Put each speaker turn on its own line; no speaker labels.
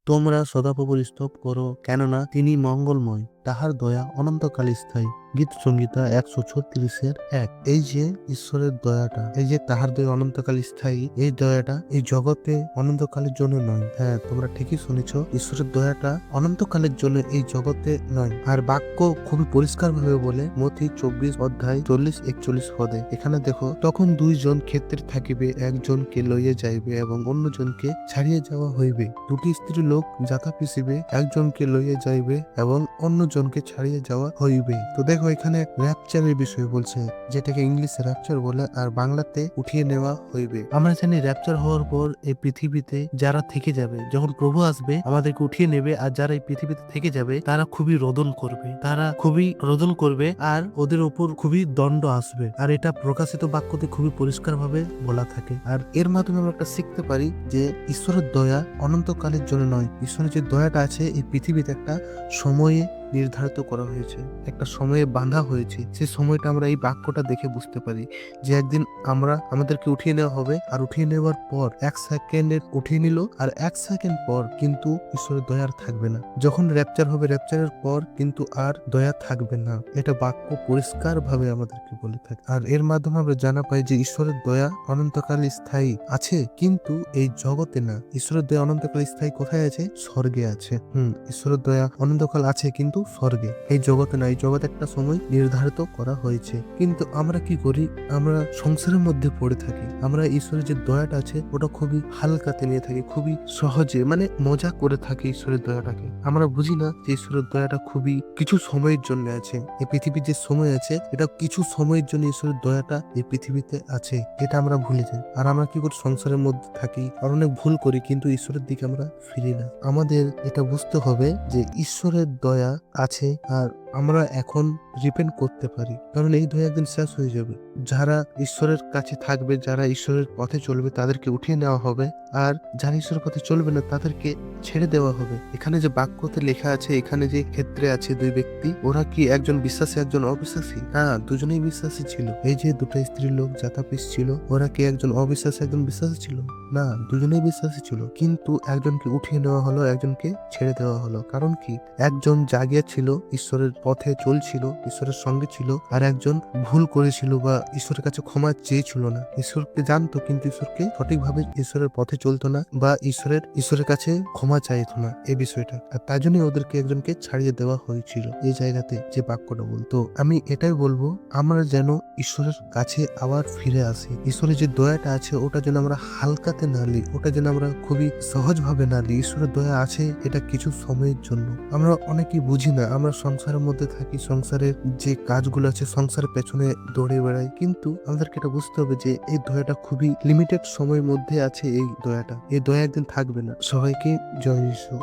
তোমরা সদাপ্রভুর স্তব করো, কেননা তিনি মঙ্গলময়, তাহার দয়া অনন্তকাল স্থায়ী। গীত সংহিতা 136-1। এই যে ঈশ্বরের দয়াটা, এই যে তাহার দয়া অনন্তকাল স্থায়ী, এই দয়াটা এই জগতে অনন্তকালের জন্য নয়। হ্যাঁ, তোমরা ঠিকই শুনেছ, ঈশ্বরের দয়াটা অনন্তকালের জন্য এই জগতে নয়। আর বাক্য খুবই পরিষ্কার ভাবে বলে মথি 24 অধ্যায় 40-41 পদে। এখানে দেখো, তখন দুইজন ক্ষেত্রে থাকিবে, একজনকে লইয়া যাইবে এবং অন্যজনকে ছাড়িয়ে যাওয়া হইবে। দুটি স্ত্রী লোক যাথা পিছিবে, একজনকে লইয়া যাইবে এবং অন্যজনকে ছাড়িয়ে যাওয়া হইবে। তো দেখো, এখানে র্যাপচারের বিষয় বলছে, যেটাকে ইংলিশে র্যাপচার বলে আর বাংলাতে উঠিয়ে নেওয়া হইবে। আমরা জানি র্যাপচার হওয়ার পর এই পৃথিবীতে যারা থেকে যাবে, যখন প্রভু আসবে আমাদেরকে উঠিয়ে নেবে, আর যারা এই পৃথিবীতে থেকে যাবে তারা খুবই রোদন করবে, আর ওদের উপর খুবই দণ্ড আসবে। আর এটা প্রকাশিত বাক্যতে খুবই পরিষ্কার ভাবে বলা থাকে। আর এর মাধ্যমে আমরা একটা শিখতে পারি যে ঈশ্বরের দয়া অনন্তকালের জন্য নয়। ঈশ্বরের যে দয়াটা আছে এই পৃথিবীতে একটা সময়ে নির্ধারিত করা হয়েছে, একটা সময়ে বাঁধা হয়েছে। সেই সময়টা আমরা এই বাক্যটা দেখে বুঝতে পারি যে একদিন আমাদেরকে উঠিয়ে নেওয়া হবে, আর উঠিয়ে নেওয়ার পর 1 সেকেন্ডের উঠিয়ে নিল, আর 1 সেকেন্ড পর কিন্তু ঈশ্বরের দয়া আর থাকবে না। যখন র্যাপচার হবে, র্যাপচারের পর কিন্তু আর দয়া থাকবে না। এটা বাক্য পরিষ্কার ভাবে আমাদেরকে বলে থাকে। আর এর মাধ্যমে আমরা জানা পাই যে ঈশ্বরের দয়া অনন্তকাল স্থায়ী আছে, কিন্তু এই জগতে না। ঈশ্বরের দয়া অনন্তকাল স্থায়ী কোথায় আছে? স্বর্গে আছে। ঈশ্বরের দয়া অনন্তকাল আছে কিন্তু স্বর্গে, এই জগতে না। এই জগতে একটা সময় নির্ধারিত করা হয়েছে। কিন্তু আমরা কি করি? আমরা সংসারের মধ্যে পড়ে থাকি। আমরা ঈশ্বরের যে দয়াটা আছে ওটা খুবই হালকাতে নিয়ে থাকি, খুবই সহজে মজা করে থাকি ঈশ্বরের দয়াটাকে। আমরা বুঝি না যে ঈশ্বরের দয়াটা খুবই কিছু সময়ের জন্য আছে। এই পৃথিবীর যে সময় আছে এটা কিছু সময়ের জন্য ঈশ্বরের দয়াটা এই পৃথিবীতে আছে, এটা আমরা ভুলে যাই। আর আমরা কি করি? সংসারের মধ্যে থাকি আর অনেক ভুল করি, কিন্তু ঈশ্বরের দিকে আমরা ফিরি না। আমাদের এটা বুঝতে হবে যে ঈশ্বরের দয়া আছে, আর আমরা এখন রিপেন্ট করতে পারি, কারণ এই দয়া একদিন শেষ হয়ে যাবে। যারা ঈশ্বরের কাছে থাকবে, যারা ঈশ্বরের পথে চলবে, তাদেরকে উঠিয়ে নেওয়া হবে, আর যারা ঈশ্বরের পথে চলবে না তাদেরকে ছেড়ে দেওয়া হবে। এখানে যে বাক্যতে লেখা আছে, এখানে যে ক্ষেত্রে আছে দুই ব্যক্তি, ওরা কি একজন বিশ্বাসী একজন অবিশ্বাসী? হ্যাঁ, দুজনেই বিশ্বাসী ছিল। এই যে দুটো স্ত্রী লোক যাতা পিস ছিল, ওরা কি একজন অবিশ্বাসী একজন বিশ্বাসী ছিল? না, দুজনেই বিশ্বাসী ছিল। কিন্তু একজনকে উঠিয়ে নেওয়া হলো, একজনকে ছেড়ে দেওয়া হলো। কারণ কি? একজন জাগিয়া ছিল, ঈশ্বরের পথে চলছিল, ঈশ্বরের সঙ্গে ছিল, আর একজন ভুল করেছিল বা ঈশ্বরের কাছে ক্ষমা চেয়েছিল না। ঈশ্বরকে জানতো কিন্তু ঈশ্বরকে সঠিকভাবে ঈশ্বরের পথে চলতো না, বা ঈশ্বরের কাছে ক্ষমা চাইতো না, এই বিষয়টা। আর তাই জন্যই ওদেরকে একজনকে ছাড়িয়ে দেওয়া হয়েছিল। এই জায়গাতে যে বাক্যটা বলতো, আমি এটাই বলবো, আমরা যেন ঈশ্বরের কাছে আবার ফিরে আসি। ঈশ্বরের যে দয়াটা আছে ওটা যেন আমরা হালকাতে না নিই, ওটা যেন আমরা খুবই সহজ ভাবে না নিই। ঈশ্বরের দয়া আছে, এটা কিছু সময়ের জন্য। আমরা অনেকেই বুঝি না, আমরা সংসারের মধ্যে থাকি, সংসারের যে কাজগুলো আছে সংসারের পেছনে দৌড়ে বেড়াই, কিন্তু আমাদেরকে এটা বুঝতে হবে যে এই দয়াটা খুবই লিমিটেড সময়ের মধ্যে আছে। এই দয়া একদিন থাকবে না। সবাইকে জয় যিশু।